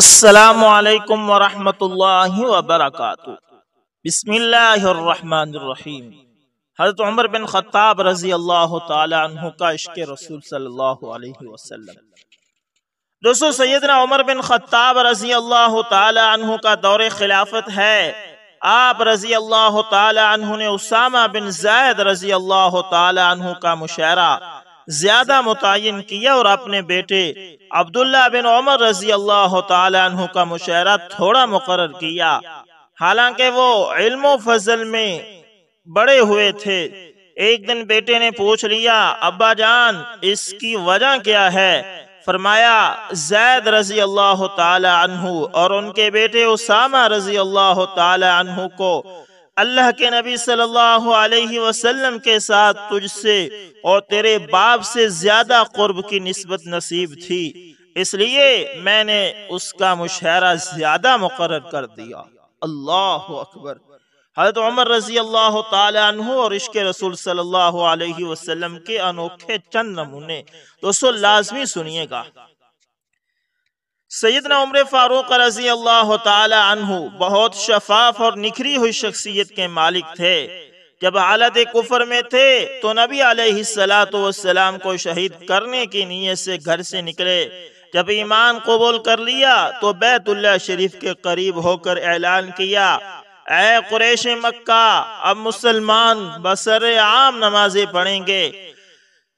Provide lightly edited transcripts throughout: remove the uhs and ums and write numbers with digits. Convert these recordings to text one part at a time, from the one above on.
السلام علیکم ورحمۃ اللہ وبرکاتہ۔ بسم اللہ الرحمن الرحیم۔ حضرت عمر بن خطاب رضی اللہ تعالی عنہ کا عشق رسول صلی اللہ علیہ وسلم۔ دوستو، سیدنا عمر بن خطاب رضی اللہ تعالی عنہ کا دور خلافت ہے۔ آپ رضی اللہ تعالی عنہ نے اسامہ بن زید رضی اللہ تعالی عنہ کا مشاہرہ زیادہ متعین کیا اور اپنے بیٹے عبداللہ بن عمر رضی اللہ تعالی عنہ کا مشاہرہ تھوڑا مقرر کیا، حالانکہ وہ علم و فضل میں بڑے ہوئے تھے۔ ایک دن بیٹے نے پوچھ لیا، ابا جان اس کی وجہ کیا ہے؟ فرمایا، زید رضی اللہ تعالی عنہ اور ان کے بیٹے اسامہ رضی اللہ تعالی عنہ کو اللہ کے نبی صلی اللہ علیہ وسلم کے ساتھ تجھ سے اور تیرے باپ سے زیادہ قرب کی نسبت نصیب تھی، اس لیے میں نے اس کا مشاہرہ زیادہ مقرر کر دیا۔ اللہ اکبر۔ حضرت عمر رضی اللہ تعالی عنہ اور عشق رسول صلی اللہ علیہ وسلم کے انوکھے چند نمونے دوستو لازمی سنیے گا۔ سیدنا عمر فاروق رضی اللہ تعالی عنہ بہت شفاف اور نکھری ہوئی شخصیت کے مالک تھے۔ جب حالت کفر میں تھے تو نبی علیہ السلام کو شہید کرنے کی نیت سے گھر سے نکلے۔ جب ایمان قبول کر لیا تو بیت اللہ شریف کے قریب ہو کر اعلان کیا، اے قریش مکہ، اب مسلمان بسر عام نمازیں پڑھیں گے۔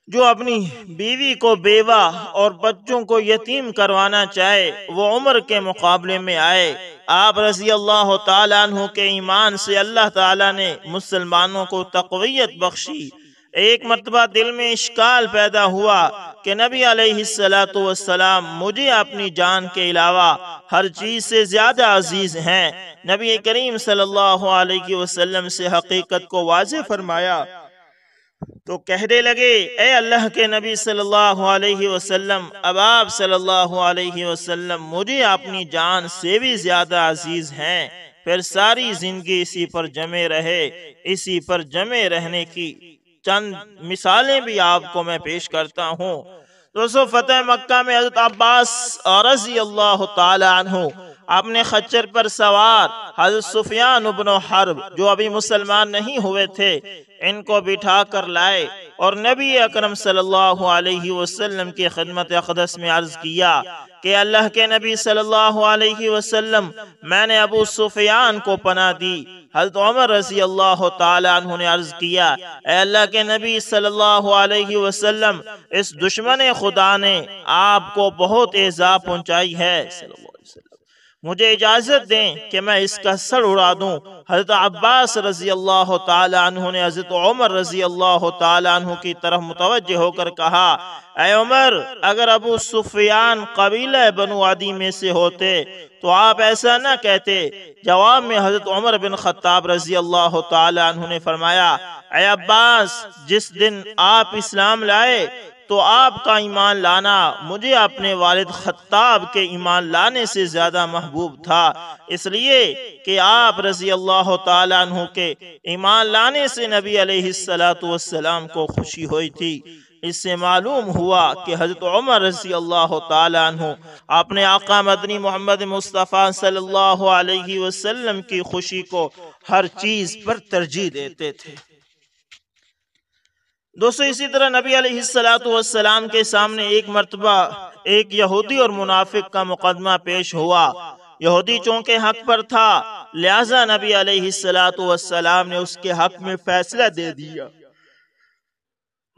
جو اپنی بیوی کو بیوہ اور بچوں کو یتیم کروانا چاہے وہ عمر کے مقابلے میں آئے۔ آپ رضی اللہ تعالیٰ عنہ کے ایمان سے اللہ تعالیٰ نے مسلمانوں کو تقویت بخشی۔ ایک مرتبہ دل میں اشکال پیدا ہوا کہ نبی علیہ السلام مجھے اپنی جان کے علاوہ ہر چیز سے زیادہ عزیز ہیں۔ نبی کریم صلی اللہ علیہ وسلم سے حقیقت کو واضح فرمایا تو کہنے لگے، اے اللہ کے نبی صلی اللہ علیہ وسلم، اب آپ صلی اللہ علیہ وسلم مجھے اپنی جان سے بھی زیادہ عزیز ہیں۔ پھر ساری زندگی اسی پر جمے رہے۔ اسی پر جمے رہنے کی چند مثالیں بھی آپ کو میں پیش کرتا ہوں۔ دوستو، فتح مکہ میں حضرت عباس رضی اللہ تعالی عنہ اپنے خچر پر سوار حضرت سفیان بن حرب جو ابھی مسلمان نہیں ہوئے تھے ان کو بٹھا کر لائے اور نبی اکرم صلی اللہ علیہ وسلم کی خدمت اقدس میں عرض کیا کہ اللہ کے نبی صلی اللہ علیہ وسلم، میں نے ابو سفیان کو پناہ دی۔ حضرت عمر رضی اللہ تعالی عنہ نے عرض کیا، اے اللہ کے نبی صلی اللہ علیہ وسلم، اس دشمن خدا نے آپ کو بہت ایذا پہنچائی ہے، صلی اللہ علیہ وسلم، مجھے اجازت دیں کہ میں اس کا سر اڑا دوں۔ حضرت عباس رضی اللہ تعالی عنہ نے حضرت عمر رضی اللہ تعالی عنہ کی طرف متوجہ ہو کر کہا، اے عمر، اگر ابو سفیان قبیلہ بنو عدی میں سے ہوتے تو آپ ایسا نہ کہتے۔ جواب میں حضرت عمر بن خطاب رضی اللہ تعالی عنہ نے فرمایا، اے عباس، جس دن آپ اسلام لائے تو آپ کا ایمان لانا مجھے اپنے والد خطاب کے ایمان لانے سے زیادہ محبوب تھا، اس لیے کہ آپ رضی اللہ تعالی عنہ کے ایمان لانے سے نبی علیہ السلام کو خوشی ہوئی تھی۔ اس سے معلوم ہوا کہ حضرت عمر رضی اللہ تعالی عنہ اپنے آقا مدنی محمد مصطفیٰ صلی اللہ علیہ وسلم کی خوشی کو ہر چیز پر ترجیح دیتے تھے۔ دوستو، اسی طرح نبی علیہ السلام کے سامنے ایک مرتبہ ایک یہودی اور منافق کا مقدمہ پیش ہوا۔ یہودی چونکہ حق پر تھا لہذا نبی علیہ السلام نے اس کے حق میں فیصلہ دے دیا۔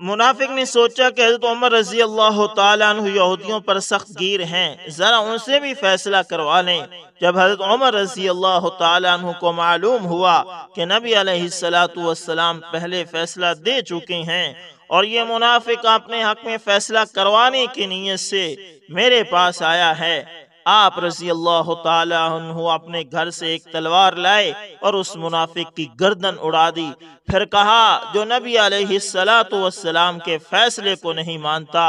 منافق نے سوچا کہ حضرت عمر رضی اللہ تعالیٰ عنہ یہودیوں پر سخت گیر ہیں، ذرا ان سے بھی فیصلہ کروا لیں۔ جب حضرت عمر رضی اللہ تعالیٰ عنہ کو معلوم ہوا کہ نبی علیہ السلام پہلے فیصلہ دے چکے ہیں اور یہ منافق اپنے حق میں فیصلہ کروانے کی نیت سے میرے پاس آیا ہے، آپ رضی اللہ تعالی عنہ اپنے گھر سے ایک تلوار لائے اور اس منافق کی گردن اڑا دی۔ پھر کہا، جو نبی علیہ السلام کے فیصلے کو نہیں مانتا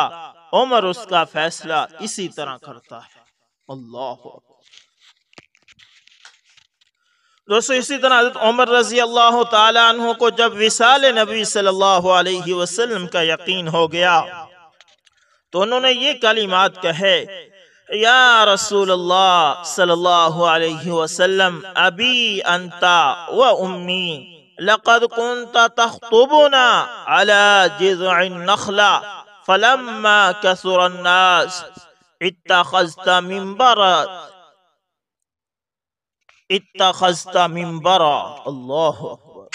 عمر اس کا فیصلہ اسی طرح کرتا ہے۔ اللہ دوستو، اسی طرح حضرت عمر رضی اللہ تعالی عنہ کو جب وصال نبی صلی اللہ علیہ وسلم کا یقین ہو گیا تو انہوں نے یہ کلمات کہے، یا رسول اللہ صلی اللہ علیہ وسلم ابی انتا و امی لقد كنت تخطبنا على جذع النخلة فلما كثر الناس اتخذت منبرا اللہ اکبر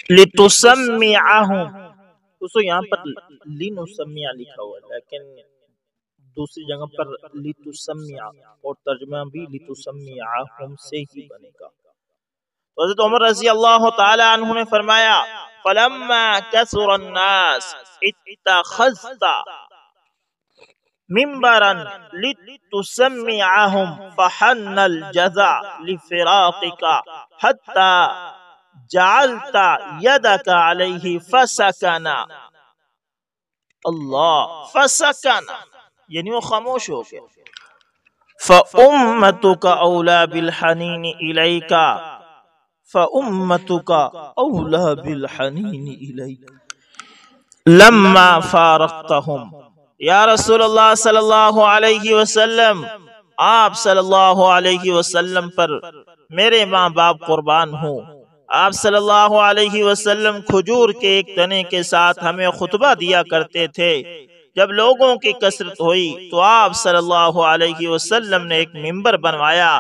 لتسمعهم. دوستو یہاں پر لنسمع لکھا ہوا ہے لیکن دوسری جگہ پر لتسمع اور ترجمہ بھی لتسمعهم سے ہی بنے گا. حضرت عمر رضی اللہ تعالی عنہ نے فرمایا فلما كثر الناس اتخذت منبرا لتسمعهم فحن الجزع لفراقك حتى جعلت يدك عليه فسكن. اللہ فسكن یعنی وہ خاموش ہو گیا. فأمتك أولى بالحنين إليك فأمتك أولى بالحنين إليك لما فارقتهم. یا رسول اللہ صلی اللہ علیہ وسلم آپ صلی اللہ علیہ وسلم پر میرے ماں باپ قربان ہوں. آپ صلی اللہ علیہ وسلم کھجور کے ایک تنے کے ساتھ ہمیں خطبہ دیا کرتے تھے. جب لوگوں کی کثرت ہوئی تو آپ صلی اللہ علیہ وسلم نے ایک منبر بنوایا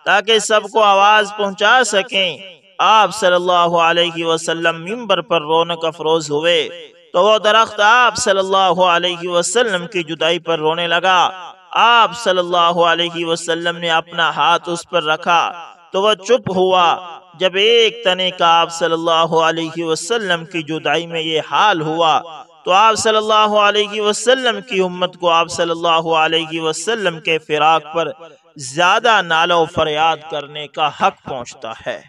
تاکہ سب کو آواز پہنچا سکیں. آپ صلی اللہ علیہ وسلم منبر پر رونق افروز ہوئے تو وہ درخت آپ صلی اللہ علیہ وسلم کی جدائی پر رونے لگا. آپ صلی اللہ علیہ وسلم نے اپنا ہاتھ اس پر رکھا تو وہ چپ ہوا. جب ایک تنے کا آپ صلی اللہ علیہ وسلم کی جدائی میں یہ حال ہوا تو آپ صلی اللہ علیہ وسلم کی امت کو آپ صلی اللہ علیہ وسلم کے فراق پر زیادہ نالہ و فریاد کرنے کا حق پہنچتا ہے.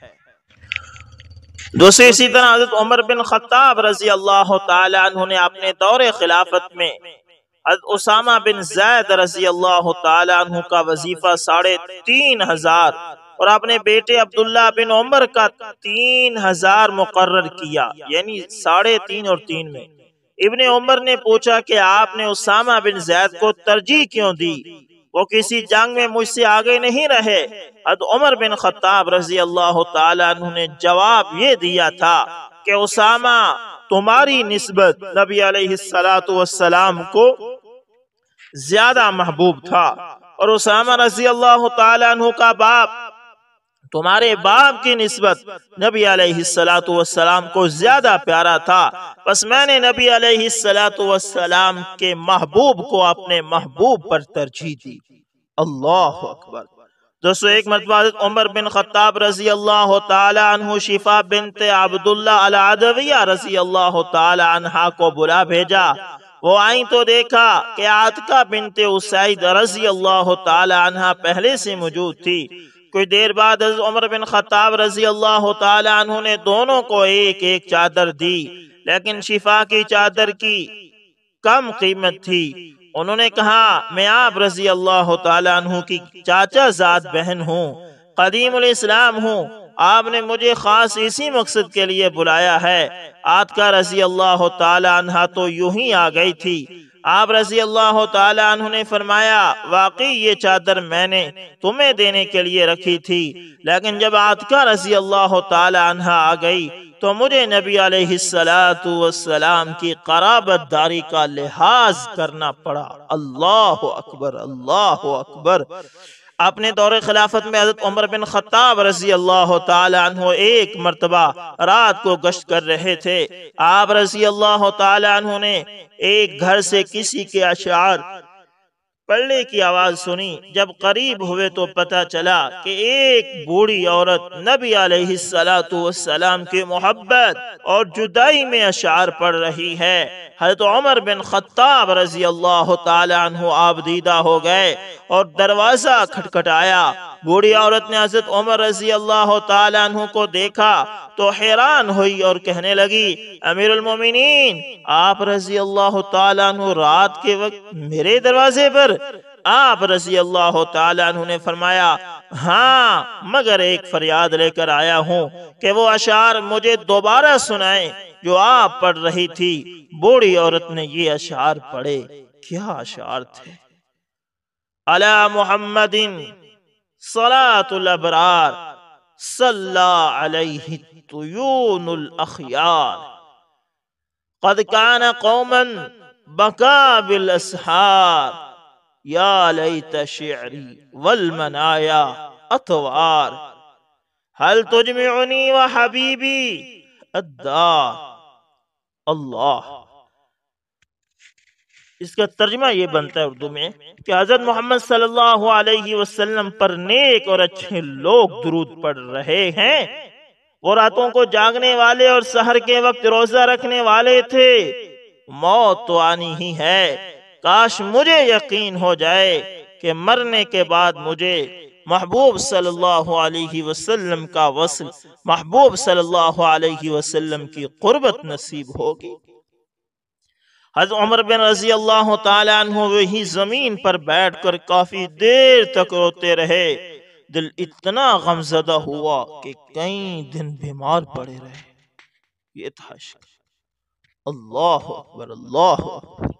دوسری اسی طرح حضرت عمر بن خطاب رضی اللہ تعالی عنہ نے اپنے دور خلافت میں حضرت اسامہ بن زید رضی اللہ تعالی عنہ کا وظیفہ 3,500 اور اپنے بیٹے عبداللہ بن عمر کا 3,000 مقرر کیا. یعنی 3.5 اور 3 میں ابن عمر نے پوچھا کہ آپ نے اسامہ بن زید کو ترجیح کیوں دی؟ وہ کسی جنگ میں مجھ سے آگے نہیں رہے. حضرت عمر بن خطاب رضی اللہ تعالی عنہ نے جواب یہ دیا تھا کہ اسامہ تمہاری نسبت نبی علیہ السلام کو زیادہ محبوب تھا اور اسامہ رضی اللہ تعالی عنہ کا باپ تمہارے باپ کی نسبت نبی علیہ السلام کو زیادہ پیارا تھا. بس میں نے نبی علیہ السلام کے محبوب کو اپنے محبوب پر ترجیح دی. اللہ اکبر. دوستو ایک مرتبہ حضرت عمر بن خطاب رضی اللہ تعالی عنہ شفا بنت عبداللہ العدویہ رضی اللہ تعالی عنہ کو بلا بھیجا. وہ آئیں تو دیکھا کہ عاتقہ بنت اسید رضی اللہ تعالی عنہ پہلے سے موجود تھی. کچھ دیر بعد حضرت عمر بن خطاب رضی اللہ تعالی عنہ نے دونوں کو ایک ایک چادر دی لیکن شفا کی چادر کی کم قیمت تھی. انہوں نے کہا میں آپ رضی اللہ تعالی عنہ کی چاچا زاد بہن ہوں, قدیم الاسلام ہوں. آپ نے مجھے خاص اسی مقصد کے لیے بلایا ہے. عاتقہ رضی اللہ تعالی عنہ تو یوں ہی آ گئی تھی. آپ رضی اللہ تعالی عنہ نے فرمایا واقعی یہ چادر میں نے تمہیں دینے کے لیے رکھی تھی لیکن جب عاتقہ رضی اللہ تعالی عنہ آ گئی تو مجھے نبی علیہ السلام کی قرابت داری کا لحاظ کرنا پڑا. اللہ اکبر اللہ اکبر. اپنے دور خلافت میں حضرت عمر بن خطاب رضی اللہ تعالی عنہ ایک مرتبہ رات کو گشت کر رہے تھے. آپ رضی اللہ تعالی عنہ نے ایک گھر سے کسی کے اشعار پڑھنے کی آواز سنی. جب قریب ہوئے تو پتہ چلا کہ ایک بوڑھی عورت نبی علیہ السلام کی محبت اور جدائی میں اشعار پڑھ رہی ہے. حضرت عمر بن خطاب رضی اللہ تعالی عنہ آپ دیدہ ہو گئے اور دروازہ کھٹکھٹایا. بوڑھی عورت نے حضرت عمر رضی اللہ تعالی عنہ کو دیکھا تو حیران ہوئی اور کہنے لگی امیر المومنین آپ رضی اللہ تعالی عنہ رات کے وقت میرے دروازے پر؟ آپ رضی اللہ تعالی عنہ نے فرمایا ہاں مگر ایک فریاد لے کر آیا ہوں کہ وہ اشعار مجھے دوبارہ سنائیں جو آپ پڑھ رہی تھی. بوڑھی عورت نے یہ اشعار پڑھے. کیا اشعار تھے! علی محمد صلاۃ الابرار صلی علیہ طیون الاخیار قد کان قوما بکا بالاسحار یا لیت شعری والمنایا اطوار هل تجمعنی وحبیبی الدار۔ اللہ، اس کا ترجمہ یہ بنتا ہے اردو میں کہ حضرت محمد صلی اللہ علیہ وسلم پر نیک اور اچھے لوگ درود پڑھ رہے ہیں۔ وہ راتوں کو جاگنے والے اور سحر کے وقت روزہ رکھنے والے تھے۔ موت تو آنی ہی ہے، کاش مجھے یقین ہو جائے کہ مرنے کے بعد مجھے محبوب صلی اللہ علیہ وسلم کا وصل، محبوب صلی اللہ علیہ وسلم کی قربت نصیب ہوگی۔ حضرت عمر بن رضی اللہ تعالی عنہ وہی زمین پر بیٹھ کر کافی دیر تک روتے رہے۔ دل اتنا غمزدہ ہوا کہ کئی دن بیمار پڑے رہے۔ یہ تھا عشق۔ اللہ اکبر، اللہ اکبر۔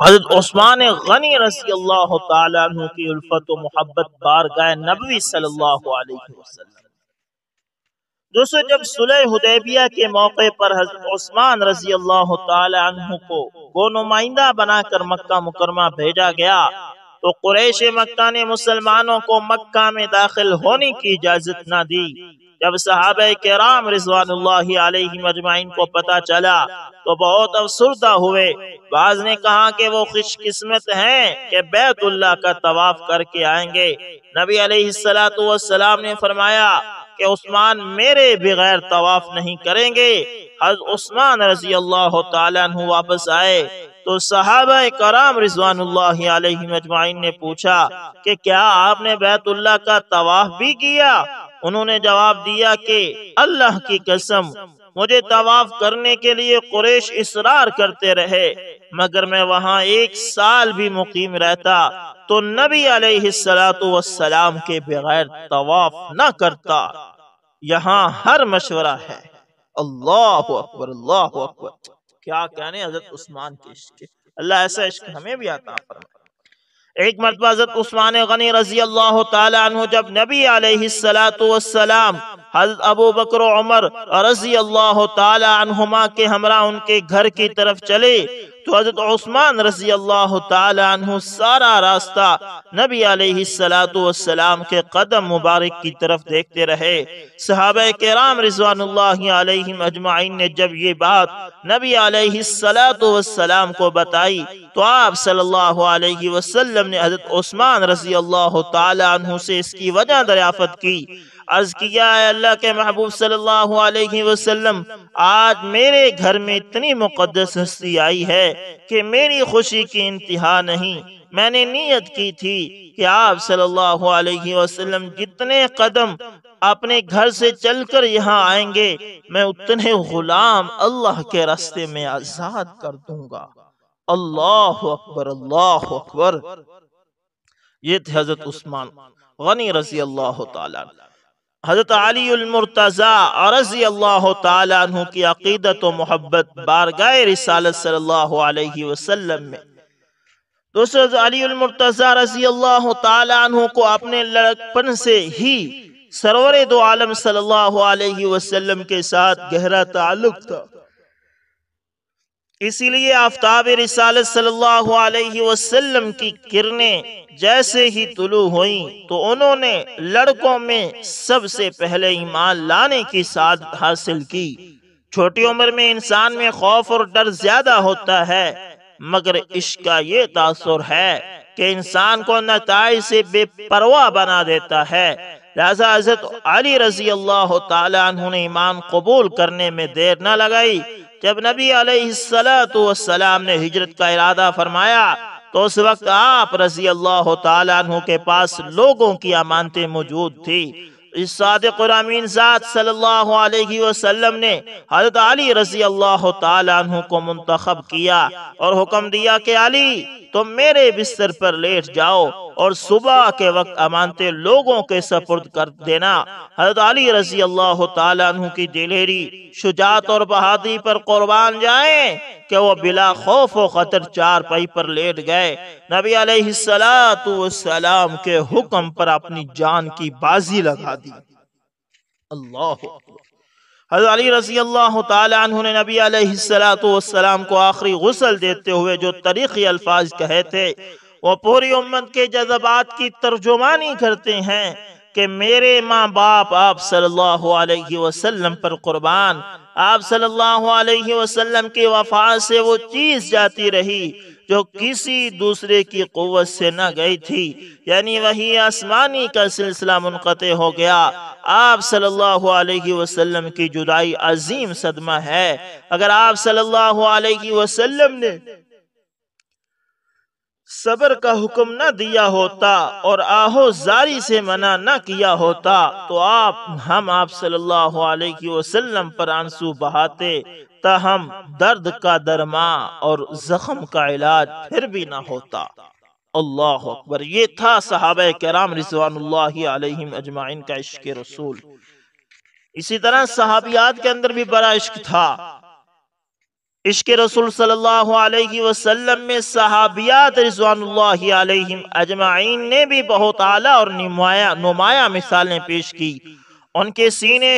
حضرت عثمان غنی رضی اللہ تعالی عنہ کی الفت و محبت بارگاہ نبوی صلی اللہ علیہ وسلم۔ دوستو، جب صلح حدیبیہ کے موقع پر حضرت عثمان رضی اللہ تعالی عنہ کو نمائندہ بنا کر مکہ مکرمہ بھیجا گیا تو قریش مکہ نے مسلمانوں کو مکہ میں داخل ہونے کی اجازت نہ دی۔ جب صحابہ کرام رضوان اللہ علیہم اجمعین کو پتہ چلا تو بہت افسردہ ہوئے۔ بعض نے کہا کہ وہ خوش قسمت ہیں کہ بیت اللہ کا طواف کر کے آئیں گے۔ نبی علیہ السلام نے فرمایا کہ عثمان میرے بغیر طواف نہیں کریں گے۔ حضرت عثمان رضی اللہ تعالیٰ عنہ واپس آئے تو صحابہ کرام رضوان اللہ علیہم اجمعین نے پوچھا کہ کیا آپ نے بیت اللہ کا طواف بھی کیا؟ انہوں نے جواب دیا کہ اللہ کی قسم، مجھے طواف کرنے کے لیے قریش اصرار کرتے رہے، مگر میں وہاں 1 سال بھی مقیم رہتا تو نبی علیہ السلام کے بغیر طواف نہ کرتا۔ یہاں ہر مشورہ ہے۔ اللہ اکبر، اللہ اکبر۔ کیا کہنے حضرت عثمان کے عشق، اللہ ایسا عشق ہمیں بھی عطا فرمائے۔ ایک مرتبہ حضرت عثمان غنی رضی اللہ تعالی عنہ جب نبی علیہ السلام حضرت ابو بکر و عمر رضی اللہ تعالی عنہما کے ہمراہ ان کے گھر کی طرف چلے تو حضرت عثمان رضی اللہ تعالی عنہ سارا راستہ نبی علیہ السلام کے قدم مبارک کی طرف دیکھتے رہے۔ صحابہ کرام رضوان اللہ علیہم اجمعین نے جب یہ بات نبی علیہ السلام کو بتائی تو آپ صلی اللہ علیہ وسلم نے حضرت عثمان رضی اللہ تعالی عنہ سے اس کی وجہ دریافت کی۔ عرض کیا، اے اللہ کے محبوب صلی اللہ علیہ وسلم، آج میرے گھر میں اتنی مقدس ہستی آئی ہے کہ میری خوشی کی انتہا نہیں۔ میں نے نیت کی تھی کہ آپ صلی اللہ علیہ وسلم جتنے قدم اپنے گھر سے چل کر یہاں آئیں گے میں اتنے غلام اللہ کے راستے میں آزاد کر دوں گا۔ اللہ اکبر، اللہ اکبر۔ یہ تھے حضرت عثمان غنی رضی اللہ تعالیٰ عنہ۔ حضرت علی المرتضیٰ رضی اللہ تعالیٰ عنہ کی عقیدت و محبت بارگاہ رسالت صلی اللہ علیہ وسلم میں۔ دوستو، حضرت علی المرتضیٰ رضی اللہ تعالیٰ عنہ کو اپنے لڑکپن سے ہی سرور دو عالم صلی اللہ علیہ وسلم کے ساتھ گہرا تعلق تھا۔ اسی لیے آفتاب رسالت صلی اللہ علیہ وسلم کی کرنیں جیسے ہی طلوع ہوئیں تو انہوں نے لڑکوں میں سب سے پہلے ایمان لانے کی سعادت حاصل کی۔ چھوٹی عمر میں انسان میں خوف اور ڈر زیادہ ہوتا ہے، مگر عشق کا یہ تاثر ہے کہ انسان کو نتائج سے بے پرواہ بنا دیتا ہے۔ لہذا حضرت علی رضی اللہ تعالی عنہ نے ایمان قبول کرنے میں دیر نہ لگائی۔ جب نبی علیہ السلام نے ہجرت کا ارادہ فرمایا تو اس وقت آپ رضی اللہ تعالیٰ عنہ کے پاس لوگوں کی امانتیں موجود تھی۔ اس صادق اور امین ذات صلی اللہ علیہ وسلم نے حضرت علی رضی اللہ تعالیٰ عنہ کو منتخب کیا اور حکم دیا کہ علی تم میرے بستر پر لیٹ جاؤ اور صبح کے وقت امانتیں لوگوں کے سپرد کر دینا۔ حضرت علی رضی اللہ تعالیٰ عنہ کی دلیری، شجاعت اور بہادری پر قربان جائیں کہ وہ بلا خوف و خطر چارپائی پر لیٹ گئے، نبی علیہ السلام کے حکم پر اپنی جان کی بازی لگا دی۔ اللہ اکبر۔ حضرت علی رضی اللہ تعالی عنہ نے نبی علیہ السلام کو آخری غسل دیتے ہوئے جو طریقی الفاظ کہے تھے وہ پوری امت کے جذبات کی ترجمانی کرتے ہیں کہ میرے ماں باپ آپ صلی اللہ علیہ وسلم پر قربان، آپ صلی اللہ علیہ وسلم کی وفا سے وہ چیز جاتی رہی جو کسی دوسرے کی قوت سے نہ گئی تھی، یعنی وحی آسمانی کا سلسلہ منقطع ہو گیا۔ آپ صلی اللہ علیہ وسلم کی جدائی عظیم صدمہ ہے۔ اگر آپ صلی اللہ علیہ وسلم نے صبر کا حکم نہ دیا ہوتا اور آہو زاری سے منع نہ کیا ہوتا تو ہم آپ صلی اللہ علیہ وسلم پر آنسو بہاتے، تاہم درد کا درما اور زخم کا علاج پھر بھی نہ ہوتا۔ اللہ اکبر۔ یہ تھا صحابہ کرام رضوان اللہ علیہم اجمعین کا عشق رسول۔ اسی طرح صحابیات کے اندر بھی بڑا عشق تھا۔ عشق رسول صلی اللہ علیہ وسلم میں صحابیات رضوان اللہ علیہم اجمعین نے بھی بہت اعلیٰ اور نمایاں مثالیں پیش کی۔ ان کے سینے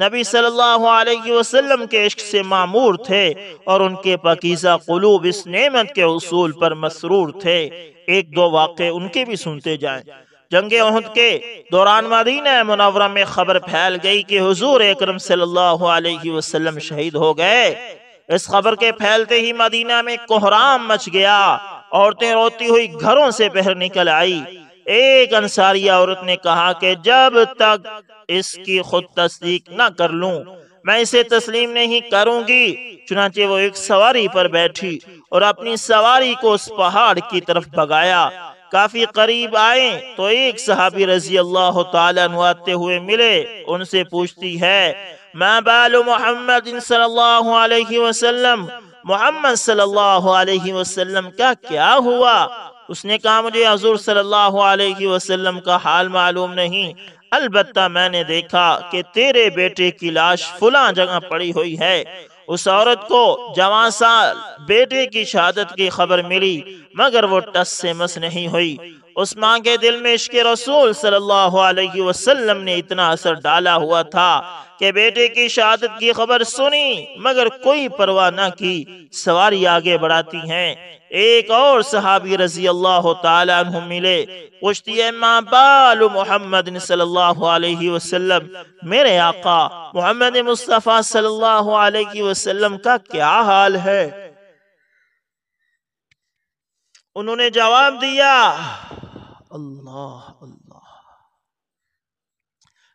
نبی صلی اللہ علیہ وسلم کے عشق سے معمور تھے اور ان کے پاکیزہ قلوب اس نعمت کے حصول پر مسرور تھے۔ ایک دو واقعے ان کے بھی سنتے جائیں۔ جنگ احد کے دوران مدینہ منورہ میں خبر پھیل گئی کہ حضور اکرم صلی اللہ علیہ وسلم شہید ہو گئے۔ اس خبر کے پھیلتے ہی مدینہ میں کوہرام مچ گیا۔ عورتیں روتی ہوئی گھروں سے باہر نکل آئی۔ ایک انصاری عورت نے کہا کہ جب تک اس کی خود تصدیق نہ کر لوں میں اسے تسلیم نہیں کروں گی۔ چنانچہ وہ ایک سواری پر بیٹھی اور اپنی سواری کو اس پہاڑ کی طرف بھگایا۔ کافی قریب آئے تو ایک صحابی رضی اللہ تعالیٰ عنہ آتے ہوئے ملے۔ ان سے پوچھتی ہے ما بال محمد صلی اللہ علیہ وسلم، محمد صلی اللہ علیہ وسلم کا کیا ہوا؟ اس نے کہا مجھے حضور صلی اللہ علیہ وسلم کا حال معلوم نہیں، البتہ میں نے دیکھا کہ تیرے بیٹے کی لاش فلاں جگہ پڑی ہوئی ہے۔ اس عورت کو جوان سال بیٹے کی شہادت کی خبر ملی مگر وہ ٹس سے مس نہیں ہوئی۔ اس ماں کے دل میں عشق رسول صلی اللہ علیہ وسلم نے اتنا اثر ڈالا ہوا تھا کہ بیٹے کی شہادت کی خبر سنی مگر کوئی پرواہ نہ کی، سواری آگے بڑھاتی ہیں۔ ایک اور صحابی رضی اللہ تعالیٰ عنہ ملے، پوچھتی ہے ما بال محمد صلی اللہ علیہ وسلم، میرے آقا محمد مصطفیٰ صلی اللہ علیہ وسلم کا کیا حال ہے؟ انہوں نے جواب دیا اللہ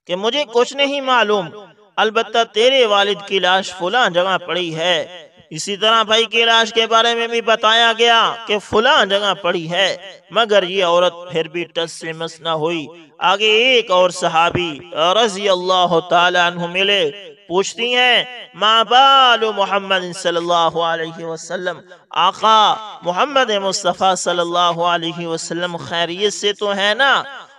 کہ مجھے کچھ نہیں معلوم، البتہ تیرے والد کی لاش فلاں جگہ پڑی ہے۔ اسی طرح بھائی کی لاش کے بارے میں بھی بتایا گیا کہ فلاں جگہ پڑی ہے مگر یہ عورت پھر بھی ٹس سے مس نہ ہوئی۔ آگے ایک اور صحابی رضی اللہ تعالی عنہ ملے، پوچھتی ہیں ما بال محمد صلی اللہ علیہ وسلم، آقا محمد مصطفیٰ صلی اللہ علیہ وسلم خیریت سے تو ہے نا؟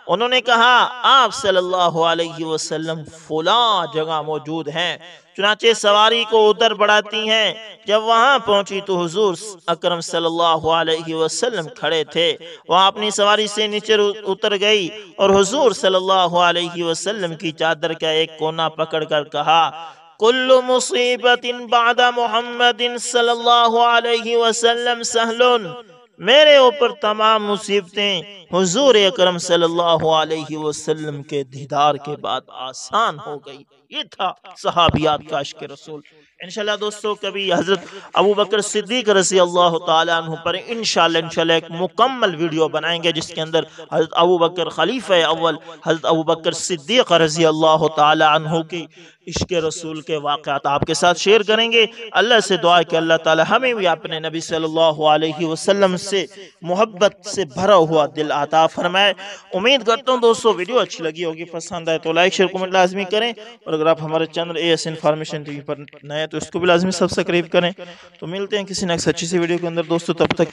انہوں نے کہا آپ صلی اللہ علیہ وسلم فلاں جگہ موجود ہیں۔ چنانچہ سواری کو ادھر بڑھاتی ہیں۔ جب وہاں پہنچی تو حضور اکرم صلی اللہ علیہ وسلم کھڑے تھے۔ وہاں اپنی سواری سے نیچے اتر گئی اور حضور صلی اللہ علیہ وسلم کی چادر کا ایک کونا پکڑ کر کہا کل مصیبت بعد محمد صلی اللہ علیہ وسلم سہل، میرے اوپر تمام مصیبتیں حضور اکرم صلی اللہ علیہ وسلم کے دیدار کے بعد آسان ہو گئی۔ یہ تھا صحابیات کا عشق رسول۔ انشاءاللہ دوستو کبھی حضرت ابوبکر صدیق رضی اللہ تعالیٰ عنہ پر انشاءاللہ ایک مکمل ویڈیو بنائیں گے جس کے اندر حضرت ابوبکر خلیفہ اول حضرت ابوبکر صدیق رضی اللہ تعالیٰ عنہ کی عشق رسول کے واقعات آپ کے ساتھ شیئر کریں گے۔ اللہ سے دعا ہے کہ اللہ تعالی ہمیں بھی اپنے نبی صلی اللہ علیہ وسلم سے محبت سے بھرا ہوا دل عطا فرمائے۔ امید کرتا ہوں دوستو ویڈیو اچھی لگی ہوگی، پسند آئے تو لائک شیئر کمنٹ لازمی کریں، اور اگر آپ ہمارے چینل AS انفارمیشن TV پر نئے تو اس کو بھی لازمی سبسکرائب کریں۔ تو ملتے ہیں کسی نیکسٹ اچھی سی ویڈیو کے اندر دوستو، تب تک